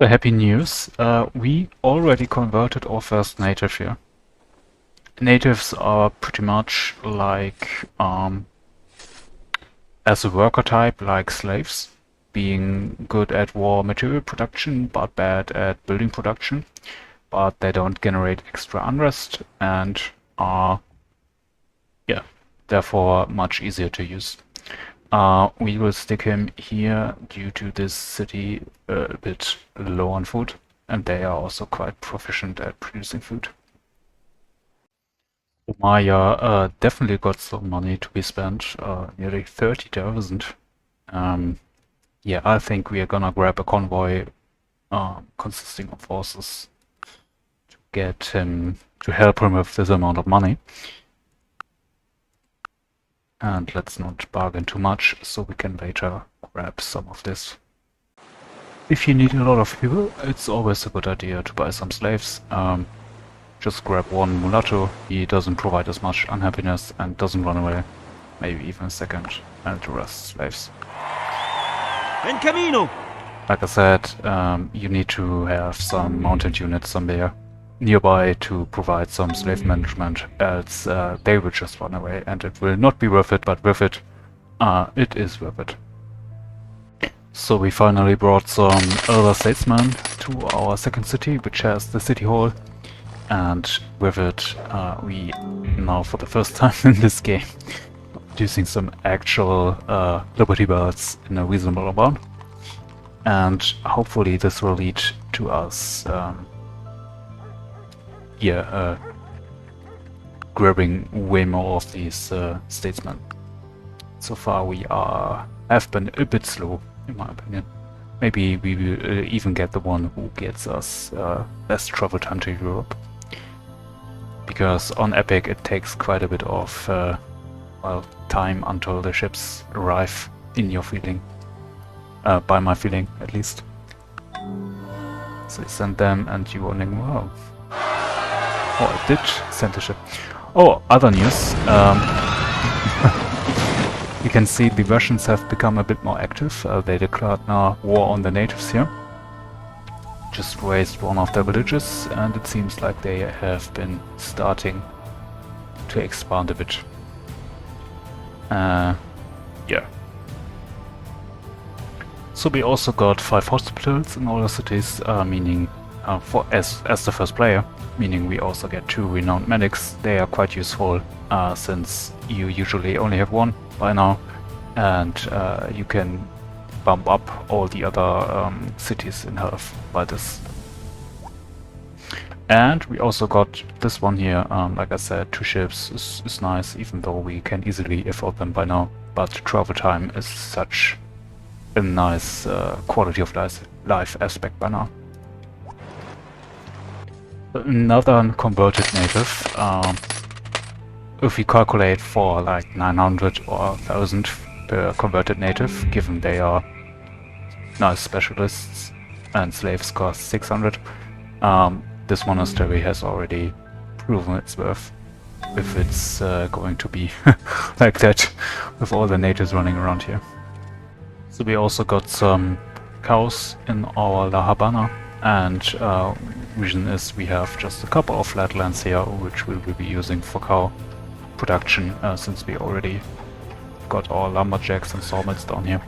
The happy news, we already converted our first native here. Natives are pretty much like, as a worker type, like slaves, being good at war material production, but bad at building production. But they don't generate extra unrest and are, yeah, therefore much easier to use. We will stick him here due to this city a bit low on food, and they are also quite proficient at producing food. Maya definitely got some money to be spent, nearly 30,000. Yeah, I think we are gonna grab a convoy consisting of forces to get him to help him with this amount of money. And let's not bargain too much, so we can later grab some of this. If you need a lot of fuel, it's always a good idea to buy some slaves. Just grab one mulatto, he doesn't provide as much unhappiness and doesn't run away, maybe even a second, and the rest slaves. En camino! Like I said, you need to have some mounted units somewhere nearby to provide some slave management, else they will just run away and it will not be worth it, but worth it. It is worth it. So we finally brought some elder statesmen to our second city, which has the city hall, and with it we now for the first time in this game producing some actual Liberty Bells in a reasonable amount. And hopefully this will lead to us grabbing way more of these statesmen. So far we have been a bit slow, in my opinion. Maybe we will even get the one who gets us less travel time to Europe. Because on Epic it takes quite a bit of well, time until the ships arrive in your feeling. By my feeling, at least. So I sent them and you wondering, wow. Oh, I did send a ship. Oh, other news. You can see the Russians have become a bit more active. They declared now war on the natives here. Just raised one of their villages, and it seems like they have been starting to expand a bit. Yeah. So we also got 5 hospitals in all the cities, meaning for as the first player, meaning we also get 2 renowned medics. They are quite useful since you usually only have 1 by now, and you can bump up all the other cities in health by this. And we also got this one here, like I said, 2 ships is nice, even though we can easily afford them by now, but travel time is such a nice quality of life aspect by now. Another converted native, if we calculate for like 900 or 1000 per converted native, given they are nice specialists and slaves cost 600, this monastery has already proven its worth, if it's going to be like that with all the natives running around here. So we also got some cows in our La Habana, and reason is we have just a couple of flatlands here which we will be using for cow production, since we already got our lumberjacks and sawmills down here.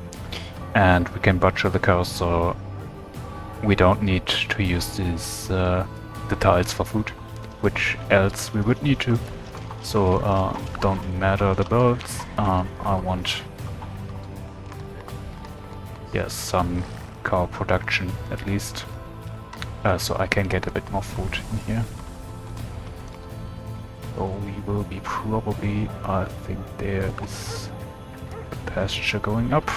And we can butcher the cows, so we don't need to use these the tiles for food, which else we would need to. So don't matter the birds, I want some cow production at least, so I can get a bit more food in here. So we will be probably, I think there is a pasture going up.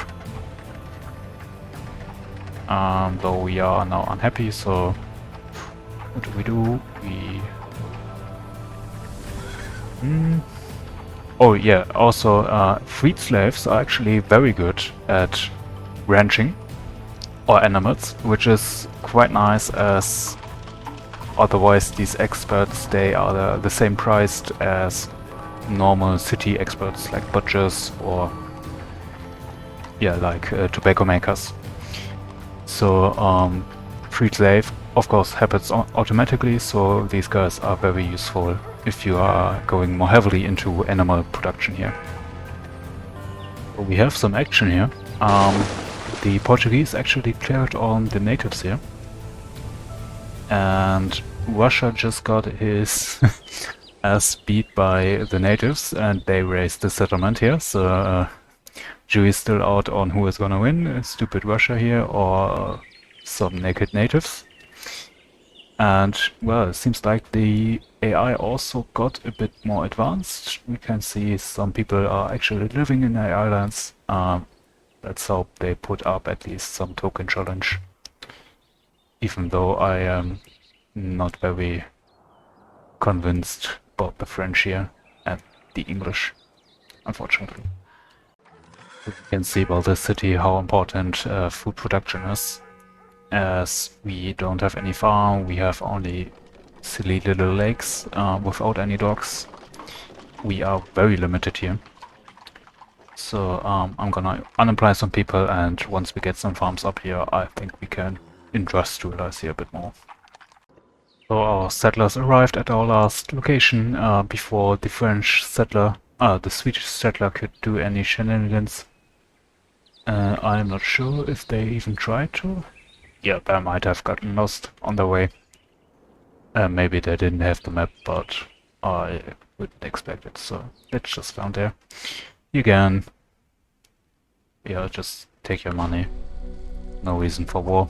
Though we are now unhappy, so what do? Oh yeah, also freed slaves are actually very good at ranching or animals, which is quite nice, as otherwise these experts, they are the same priced as normal city experts like butchers or like tobacco makers. So freed slave, of course, happens automatically, so these guys are very useful if you are going more heavily into animal production here. So we have some action here. The Portuguese actually cleared on the natives here. And Russia just got his ass beat by the natives, and they raised the settlement here, so jury's still out on who is gonna win, stupid Russia here or some naked natives. And well, it seems like the AI also got a bit more advanced. We can see some people are actually living in the islands. Let's hope they put up at least some token challenge. Even though I am not very convinced about the French here and the English, unfortunately. You can see about this city how important food production is. As we don't have any farm, we have only silly little lakes without any docks. We are very limited here. So I'm gonna unemploy some people, and once we get some farms up here, I think we can industrialize here a bit more. So our settlers arrived at our last location before the French settler, the Swedish settler could do any shenanigans. I'm not sure if they even tried to. Yeah, they might have gotten lost on the way. Maybe they didn't have the map, but I wouldn't expect it, so let's just down there. You can, yeah, just take your money. No reason for war.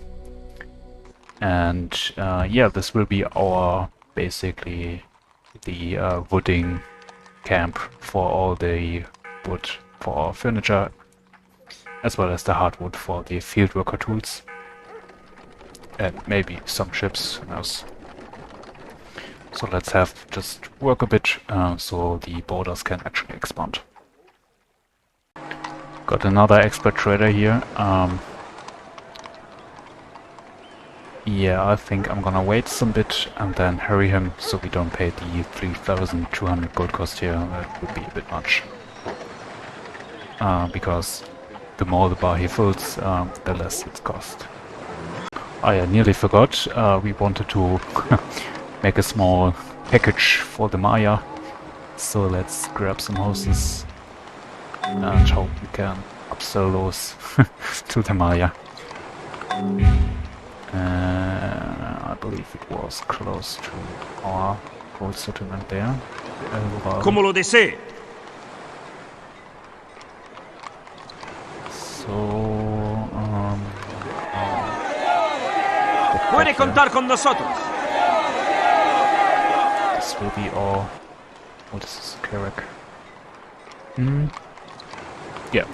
And yeah, this will be our, basically, the wooding camp for all the wood for our furniture, as well as the hardwood for the fieldworker tools. And maybe some ships, who knows. So let's have just work a bit so the borders can actually expand. Got another expert trader here. Yeah, I think I'm gonna wait some bit and then hurry him so we don't pay the 3,200 gold cost here. That would be a bit much. Because the more the bar he fills, the less it costs. I nearly forgot, we wanted to make a small package for the Maya. So let's grab some horses and hope we can upsell those to the Maya. I believe it was close to our gold settlement there. Como lo desee. So, Puede contar con nosotros. this will be all. What is this, Carrack? Yeah.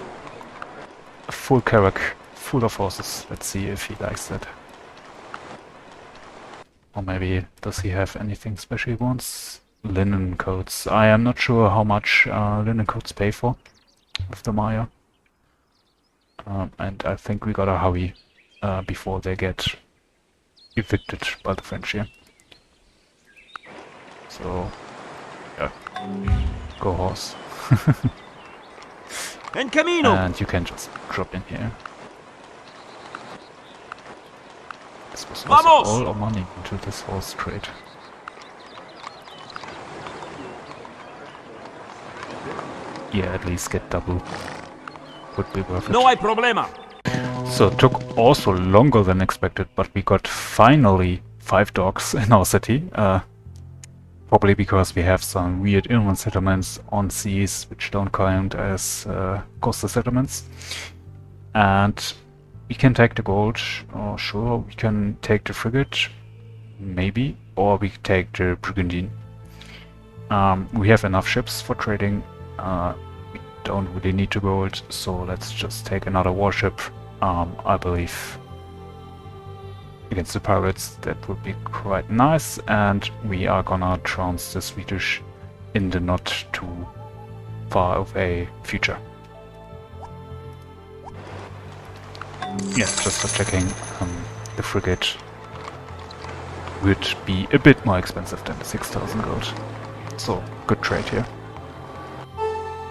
A full Carrack, full of horses. Let's see if he likes that. Or maybe, does he have anything special he wants? Linen coats. I am not sure how much linen coats pay for with the Maya. And I think we gotta hurry before they get evicted by the French here. So, yeah, go horse. En camino. And you can just drop in here. This was also Vamos! all our money into this horse trade. Yeah, at least get double. Would be worth it. No hay problema. So it took also longer than expected, but we got finally 5 dogs in our city. Probably because we have some weird inland settlements on seas which don't count as coastal settlements. And we can take the gold, or sure, we can take the frigate, maybe, or we take the brigantine. We have enough ships for trading. We don't really need to gold, so let's just take another warship. I believe against the pirates that would be quite nice, and we are gonna trounce the Swedish in the not too far of a future. Yeah, just for checking, the frigate would be a bit more expensive than the 6,000 gold. So, good trade here.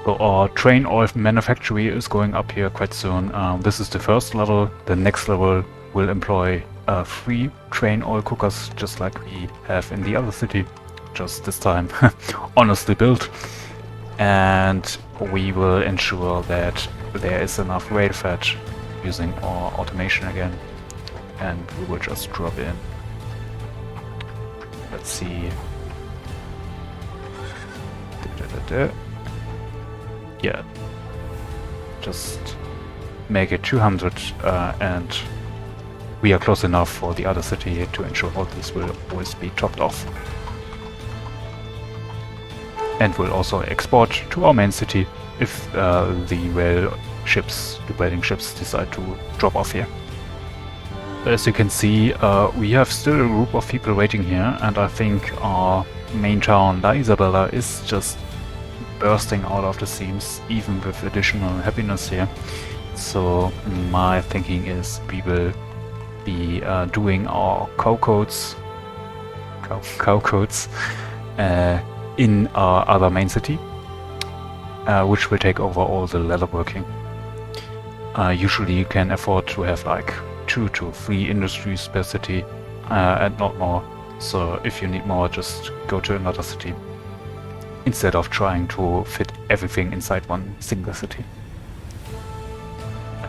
So our train oil manufactory is going up here quite soon. This is the first level. The next level will employ 3 train oil cookers, just like we have in the other city, just this time honestly built. And we will ensure that there is enough rail fed using our automation again, and we will just drop in. Let's see. Yeah, just make it 200 and we are close enough for the other city to ensure all these will always be topped off. And we'll also export to our main city if the whaling ships decide to drop off here. As you can see, we have still a group of people waiting here, and I think our main town, La Isabela, is just bursting out of the seams, even with additional happiness here. So my thinking is we will be doing our cow coats in our other main city, which will take over all the leatherworking. Usually you can afford to have like 2 to 3 industries per city and not more. So if you need more, just go to another city instead of trying to fit everything inside one single city.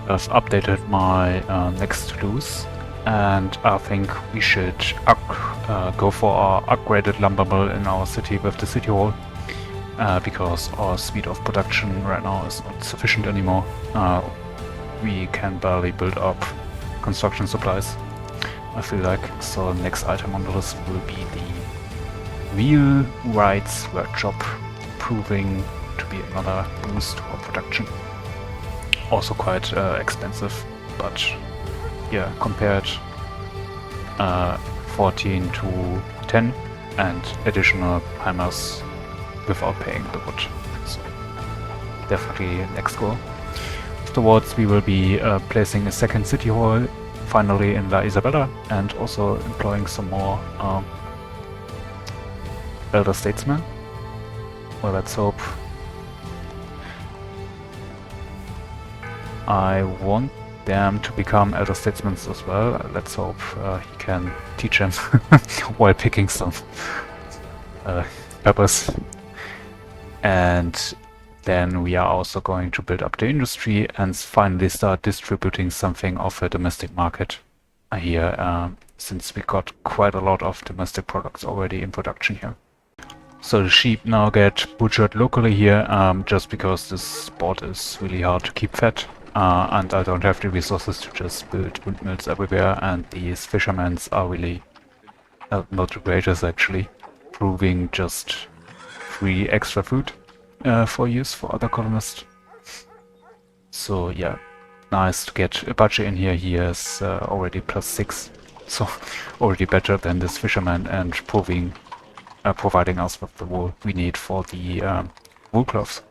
I've updated my next to-dos, and I think we should go for our upgraded lumber mill in our city with the city hall, because our speed of production right now is not sufficient anymore. We can barely build up construction supplies, I feel like. So the next item on the list will be the wheelwrights workshop, proving to be another boost to our production. Also quite expensive, but yeah, compared 14 to 10 and additional hammers without paying the wood. So definitely next goal. Afterwards we will be placing a second city hall finally in La Isabela, and also employing some more elder statesmen. Well, let's hope. I want them to become elder statesmen as well. Let's hope he can teach them while picking some peppers. And then we are also going to build up the industry and finally start distributing something of a domestic market here, since we got quite a lot of domestic products already in production here. So the sheep now get butchered locally here, just because this spot is really hard to keep fed, and I don't have the resources to just build windmills everywhere, and these fishermen are really not the greatest actually, proving just free extra food for use for other colonists. So yeah, nice to get a budget in here. He is already +6, so already better than this fisherman, and providing us with the wool we need for the wool cloths.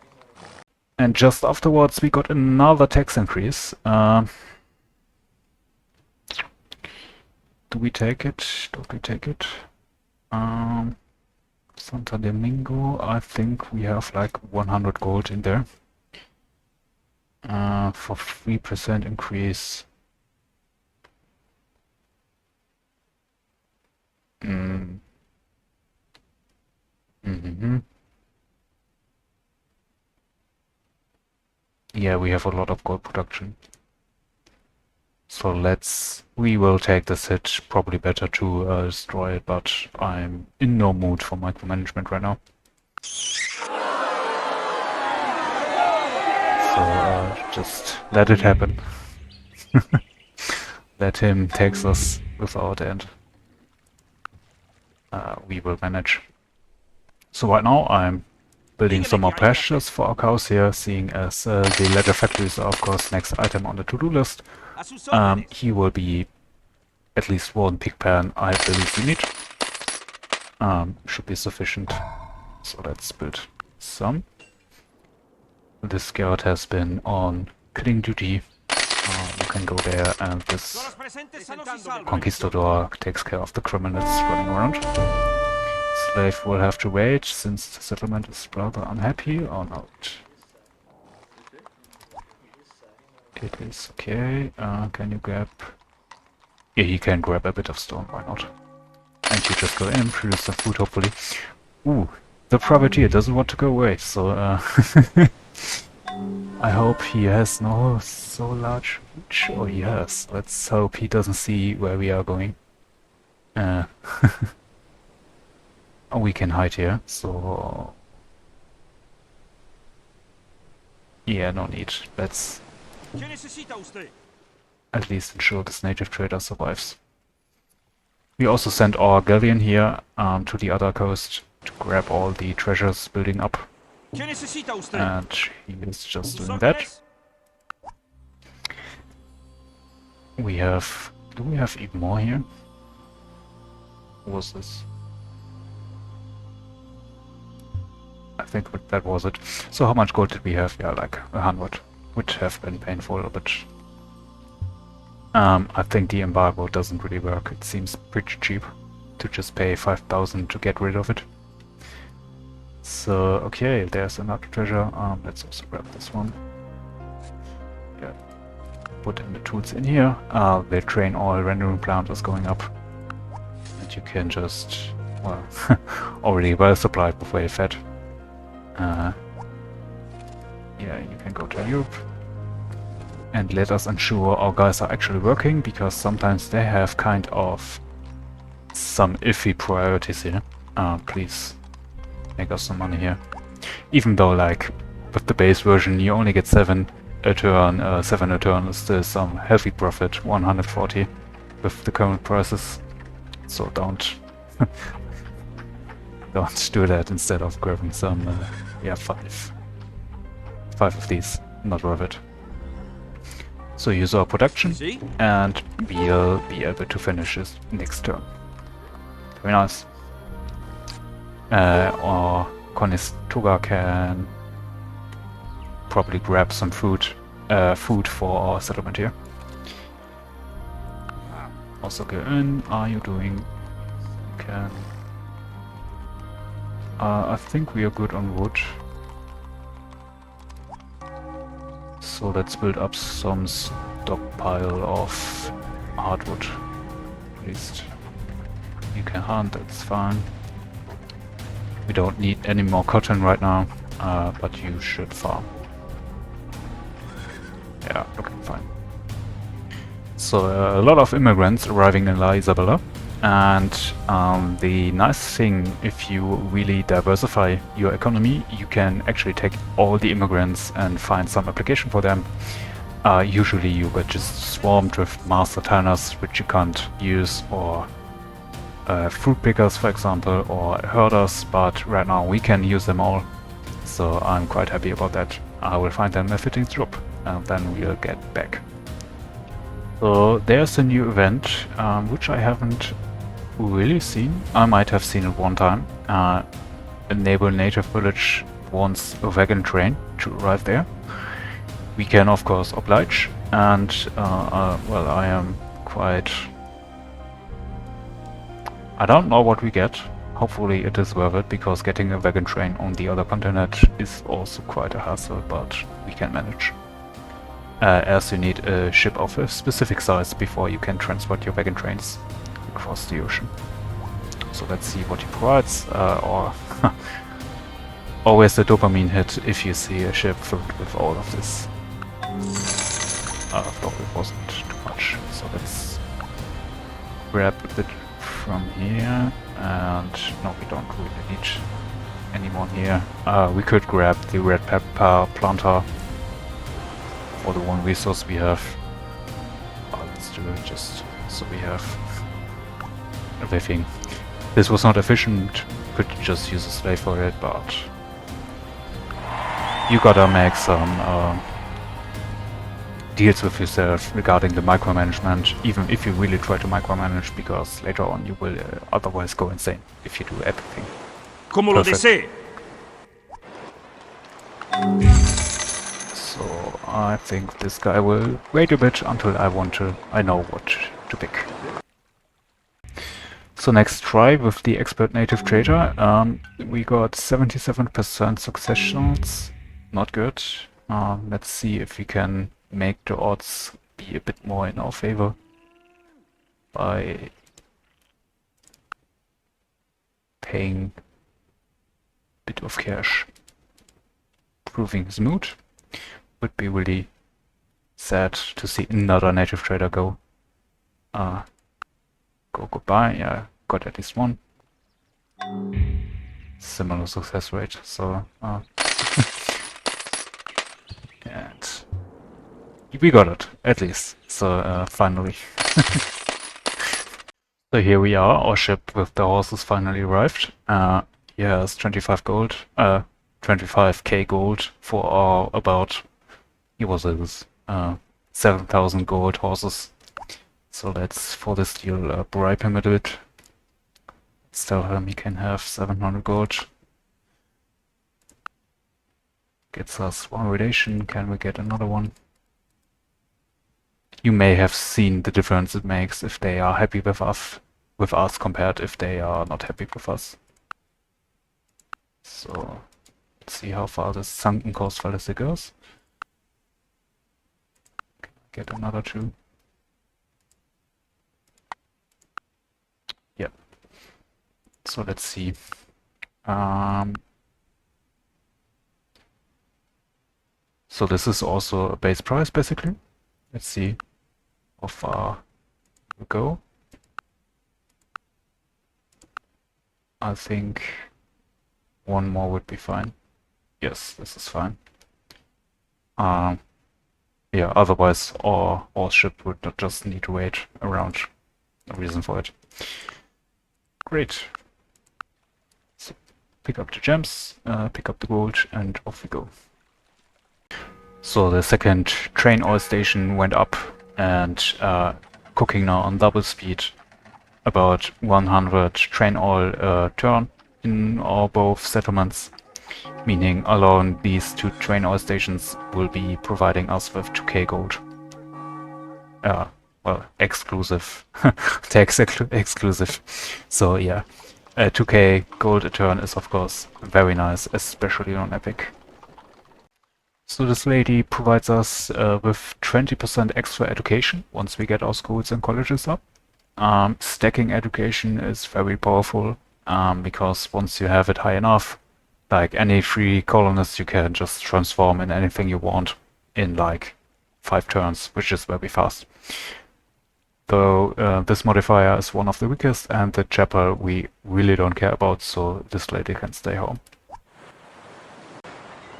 And just afterwards we got another tax increase. Do we take it? Don't we take it? Santo Domingo, I think we have like 100 gold in there. For 3% increase. Yeah, we have a lot of gold production. So we will take this hit. Probably better to destroy it, but I'm in no mood for micromanagement right now. So just let it happen. Let him take us without end. We will manage. So right now I'm building some more pastures for our cows here, seeing as the leather factories are of course next item on the to-do list. He will be at least 1 pig pen, I believe we need. Should be sufficient. So let's build some. This scout has been on killing duty. You can go there, and this conquistador takes care of the criminals running around. Slave will have to wait, since the settlement is rather unhappy, or not. It is okay. Can you grab Yeah, he can grab a bit of stone, why not? And you just go in, produce some food, hopefully. Ooh, the privateer doesn't want to go away, so I hope he has no so large reach. Oh, he has. Let's hope he doesn't see where we are going. Oh, we can hide here, so... Yeah, no need. Let's ¿Qué necesita usted? at least ensure this native trader survives. We also sent our galleon here to the other coast to grab all the treasures building up. ¿Qué necesita usted? And he is just ¿Sus doing that. órdenes? We have... Do we have even more here? What was this? I think that was it. So how much gold did we have? Yeah, like 100. Would have been painful, but... I think the embargo doesn't really work. It seems pretty cheap to just pay 5,000 to get rid of it. So, okay, there's another treasure. Let's also grab this one. Yeah. Put in the tools in here. The train oil rendering plant is going up. And you can just, well, already well supplied with well fed. Yeah, you can go to Europe. And let us ensure our guys are actually working, because sometimes they have kind of some iffy priorities here. Please make us some money here. Even though, like, with the base version you only get 7 a turn, 7 a turn is still some healthy profit, 140 with the current prices. So don't don't do that instead of grabbing some, yeah, 5 of these, not worth it. So use our production, See? and we'll be able to finish this next turn. Very nice. Or Conestoga can probably grab some food for our settlement here. Also go in. Are you doing? You can. I think we are good on wood. So let's build up some stockpile of hardwood. At least you can hunt, that's fine. We don't need any more cotton right now, but you should farm. Yeah, looking fine. So a lot of immigrants arriving in La Isabela. And the nice thing, if you really diversify your economy, you can actually take all the immigrants and find some application for them. Usually you get just swarmed with master tanners, which you can't use, or fruit pickers, for example, or herders, but right now we can use them all. So I'm quite happy about that. I will find them a fitting job, and then we'll get back. So there's a new event, which I haven't really seen. I might have seen it one time. A neighbor native village wants a wagon train to arrive there. We can of course oblige, and well, I am quite... I don't know what we get. Hopefully it is worth it, because getting a wagon train on the other continent is also quite a hassle, but we can manage. As you need a ship of a specific size before you can transport your wagon trains across the ocean. So let's see what he provides, or always the dopamine hit if you see a ship filled with all of this. I thought it wasn't too much, so let's grab a bit from here, and no, we don't really need any more here. We could grab the red pepper planter for the one resource we have. Let's do it just so we have everything. This was not efficient, could just use a slave for it, but you gotta make some deals with yourself regarding the micromanagement, even if you really try to micromanage, because later on you will otherwise go insane if you do everything. Como lo desee. So I think this guy will wait a bit until I know what to pick. So next try with the expert native trader. We got 77% successions, not good. Let's see if we can make the odds be a bit more in our favor. by paying a bit of cash, proving his mood. Would be really sad to see another native trader go. Go goodbye. Yeah, got at least one. Similar success rate. So and we got it at least. So finally. So here we are. Our ship with the horses finally arrived. He has 25 gold. 25k gold for our about. He was his 7,000 gold horses. So let's, for this deal, bribe him a bit. Let's tell him he can have 700 gold. Gets us one relation. Can we get another one? You may have seen the difference it makes if they are happy with us compared if they are not happy with us. So let's see how far this sunken coast fallacy goes. Get another two. Yep. So let's see. So this is also a base price basically. Let's see how far we go. I think one more would be fine. Yes, this is fine. Yeah, otherwise our ship would not just need to wait around. No reason for it. Great. So pick up the gems, pick up the gold, and off we go. So the second train oil station went up and cooking now on double speed. About 100 train oil turn in our both settlements, meaning alone these two train oil stations will be providing us with 2k gold. Well, exclusive. Tax exclusive. So yeah, 2k gold a turn is of course very nice, especially on Epic. So this lady provides us with 20% extra education once we get our schools and colleges up. Stacking education is very powerful because once you have it high enough, like any free colonist, you can just transform in anything you want in like 5 turns, which is very fast. Though this modifier is one of the weakest, and the chapel we really don't care about, so this lady can stay home.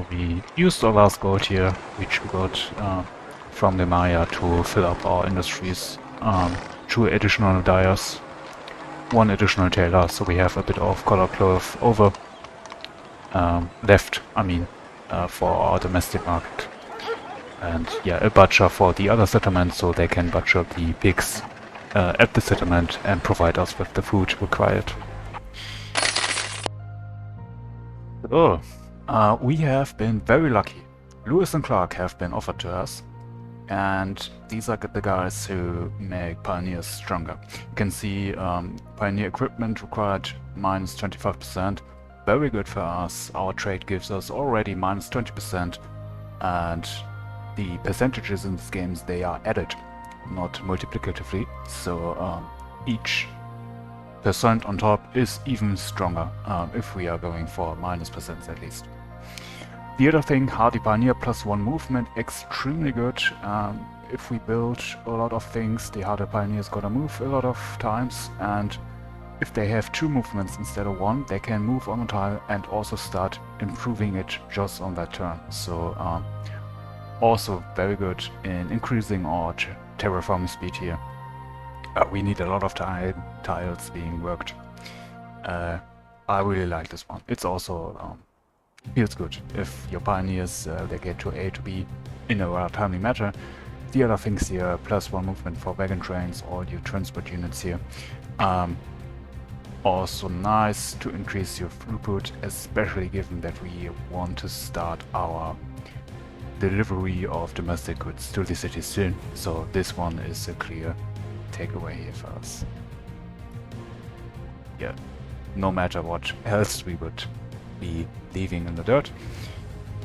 We used our last gold here, which we got from the Maya to fill up our industries. 2 additional dyers, 1 additional tailor, so we have a bit of color cloth over left, I mean, for our domestic market. And yeah, a butcher for the other settlement, so they can butcher the pigs at the settlement and provide us with the food required. Oh, we have been very lucky. Lewis and Clark have been offered to us, and these are the guys who make pioneers stronger. You can see pioneer equipment required minus 25%. Very good for us. Our trade gives us already minus 20%, and the percentages in these games, they are added, not multiplicatively. So each percent on top is even stronger if we are going for minus percents at least. The other thing, Hardy Pioneer plus 1 movement, extremely good. If we build a lot of things, the Hardy Pioneer is gonna move a lot of times, and if they have 2 movements instead of 1, they can move on a tile and also start improving it just on that turn. So also very good in increasing our terraforming speed here. We need a lot of tiles being worked. I really like this one. It's also feels good if your pioneers they get to A to B in a timely manner. The other things here, plus 1 movement for wagon trains, all your transport units here. Also nice to increase your throughput, especially given that we want to start our delivery of domestic goods to the city soon. So this one is a clear takeaway here for us. Yeah, no matter what else we would be leaving in the dirt.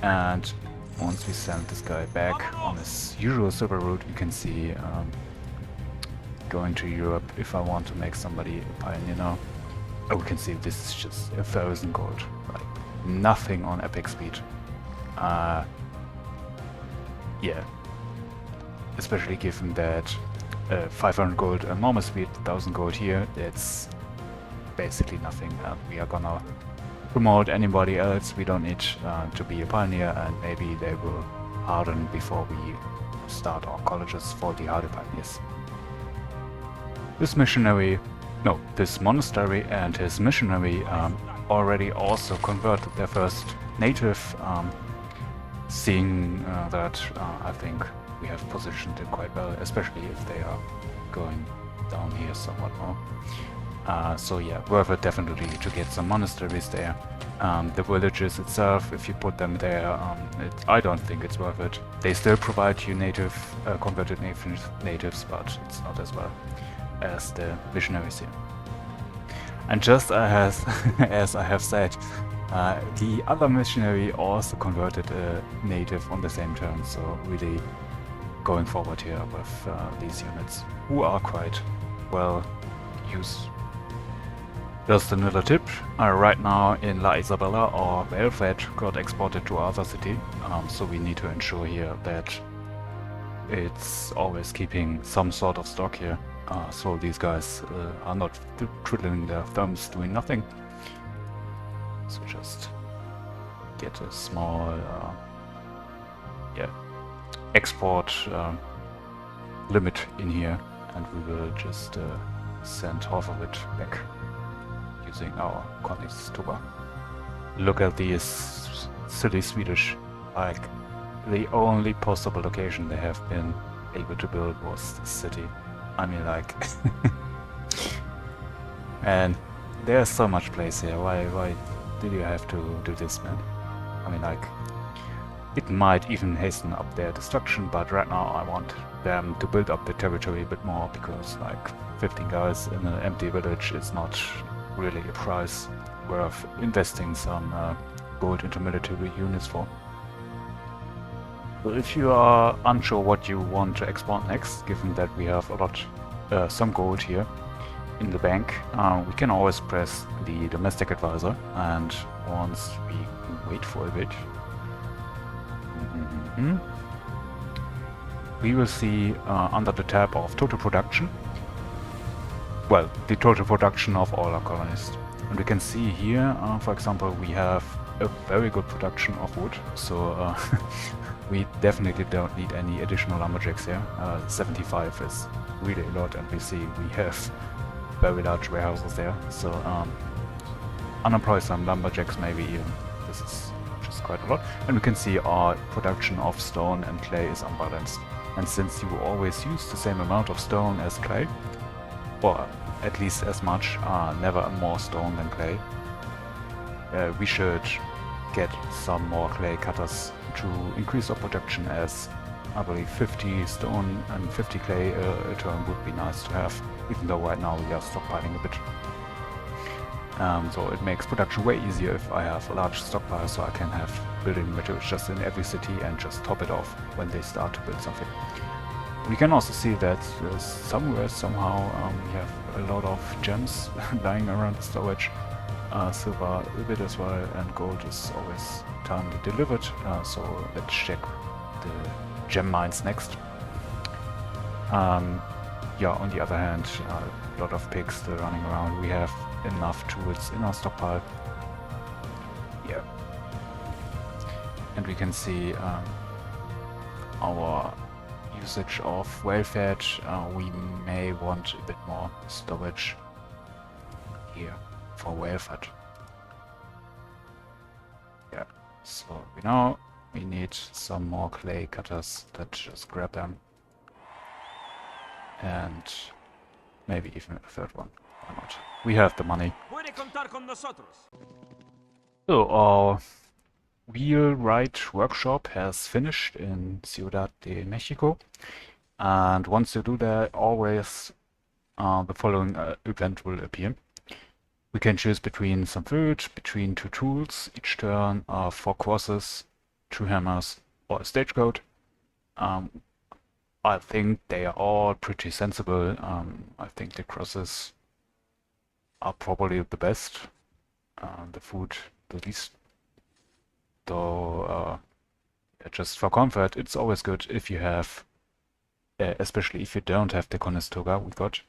And once we send this guy back on his usual silver route, you can see going to Europe if I want to make somebody a pioneer now. Oh, we can see this is just 1,000 gold. Like, nothing on epic speed. Yeah. Especially given that 500 gold and normal speed, 1,000 gold here, it's basically nothing. We are gonna promote anybody else. We don't need to be a pioneer, and maybe they will harden before we start our colleges for the hardy pioneers. This monastery and his missionary already also converted their first native, seeing that I think we have positioned it quite well, especially if they are going down here somewhat more. So yeah, worth it definitely to get some monasteries there. The villages itself, if you put them there, I don't think it's worth it. They still provide you native, converted natives, but it's not as well as the missionaries here. And just as, as I have said, the other missionary also converted a native on the same turn, so really going forward here with these units, who are quite well used. Just another tip, right now in La Isabela our welfare got exported to other city, so we need to ensure here that it's always keeping some sort of stock here, so these guys are not twiddling their thumbs doing nothing. So just get a small export limit in here, and we will just send half of it back using our colonies tuba. Look at these silly Swedish, like the only possible location they have been able to build was the city. I mean, like, and there's so much place here. Why did you have to do this, man? I mean, like, it might even hasten up their destruction, but right now I want them to build up the territory a bit more, because like 15 guys in an empty village is not really a price worth investing some gold into military units for. So if you are unsure what you want to export next, given that we have a lot, some gold here in the bank, we can always press the domestic advisor, and once we wait for a bit, we will see under the tab of total production, well, the total production of all our colonies. And we can see here, for example, we have a very good production of wood, so we definitely don't need any additional lumberjacks here. 75 is really a lot, and we see we have very large warehouses there, so unemploy some lumberjacks maybe even. This is just quite a lot. And we can see our production of stone and clay is unbalanced. And since you always use the same amount of stone as clay, or at least as much, never more stone than clay, we should get some more clay cutters to increase our production, as I believe 50 stone and 50 clay a turn would be nice to have, even though right now we are stockpiling a bit. So it makes production way easier if I have a large stockpile, so I can have building materials just in every city and just top it off when they start to build something. We can also see that somewhere, somehow, we have a lot of gems lying around the storage. Silver a bit as well, and gold is always timely delivered, so let's check the gem mines next. Yeah, on the other hand, a lot of pigs still running around. We have enough tools in our stockpile. Yeah. And we can see our usage of welfare. We may want a bit more storage here for welfare. Yeah, so we know we need some more clay cutters. Let's just grab them. And maybe even a third one. Why not? We have the money. So our wheelwright workshop has finished in Ciudad de Mexico. And once you do that, always the following event will appear. We can choose between some food, between 2 tools each turn, 4 crosses, 2 hammers, or a stagecoach. I think they are all pretty sensible. I think the crosses are probably the best. The food, the least. Though, yeah, just for comfort, it's always good if you have, especially if you don't have the Conestoga, we got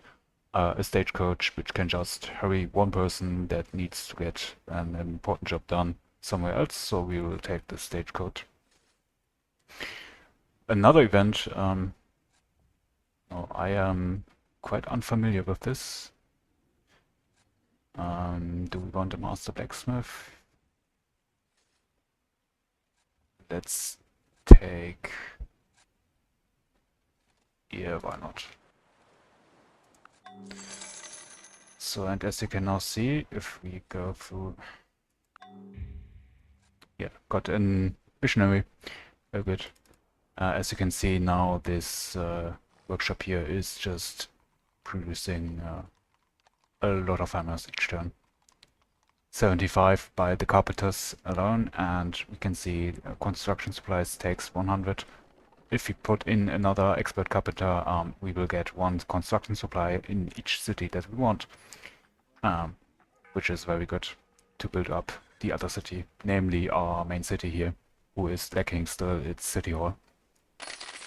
a stagecoach which can just hurry one person that needs to get an important job done somewhere else. So we will take the stagecoach. Another event, I am quite unfamiliar with this. Do we want a master blacksmith? Let's take... Yeah, why not? So, and as you can now see, if we go through... Yeah, got an missionary. Very good. As you can see now, this workshop here is just producing a lot of hammers each turn. 75 by the carpenters alone, and we can see construction supplies takes 100. If we put in another expert carpenter, we will get one construction supply in each city that we want, which is very good to build up the other city, namely our main city here, who is lacking still its city hall.